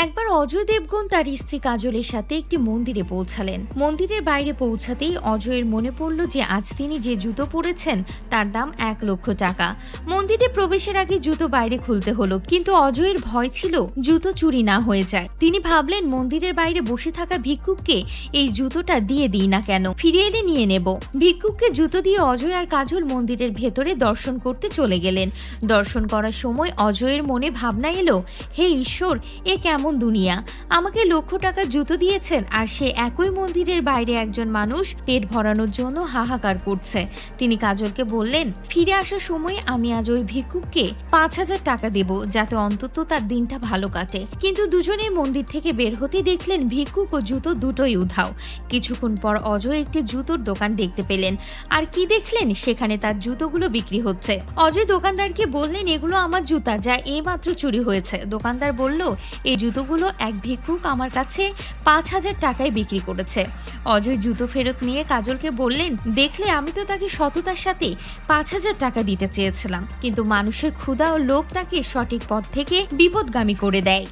একবার অজয় দেবগন তার স্ত্রী কাজলের সাথে একটি মন্দিরে পৌঁছালেন। মন্দিরের বাইরে পৌঁছাতেই অজয়ের মনে পড়ল যে আজ তিনি যে জুতো পরেছেন তার দাম 1,00,000 টাকা। মন্দিরে প্রবেশের আগে জুতো বাইরে খুলতে হলো, কিন্তু অজয়ের ভয় ছিল জুতো চুরি না হয়ে যায়। তিনি ভাবলেন মন্দিরের বাইরে বসে থাকা ভিক্ষুককে এই জুতোটা দিয়ে দিই না কেন, ফিরে এলে নিয়ে নেব। ভিক্ষুককে জুতো দিয়ে অজয় আর কাজল মন্দিরের ভেতরে দর্শন করতে চলে গেলেন। দর্শন করার সময় অজয়ের মনে ভাবনা এলো, হে ঈশ্বর, এ কেমন দুনিয়া! আমাকে 1,00,000 টাকার জুতো দিয়েছেন, আর সে একই মন্দিরের বাইরে একজন মানুষ পেট ভরানোর জন্য হাহাকার করছে। তিনি কাজলকে বললেন, ফিরে আসার সময় আমি আজ ওই ভিক্ষুককে 5,000 টাকা দেব, যাতে অন্তত তার দিনটা ভালো কাটে। কিন্তু দুজনেই মন্দির থেকে বের হতে দেখলেন ভিক্ষুক ও জুতো দুটোই উধাও। কিছুক্ষণ পর অজয় একটি জুতোর দোকান দেখতে পেলেন, আর কি দেখলেন, সেখানে তার জুতোগুলো বিক্রি হচ্ছে। অজয় দোকানদারকে বললেন, এগুলো আমার জুতা, যা এইমাত্র চুরি হয়েছে। দোকানদার বলল, এই জুতোগুলো এক ভিক্ষুক আমার কাছে 5,000 টাকায় বিক্রি করেছে। অজয় জুতো ফেরত নিয়ে কাজলকে বললেন, দেখলে, আমি তো তাকে সততার সাথে 5,000 টাকা দিতে চেয়েছিলাম, কিন্তু মানুষের ক্ষুধা ও লোভ তাকে সঠিক পথ থেকে বিপদগামী করে দেয়।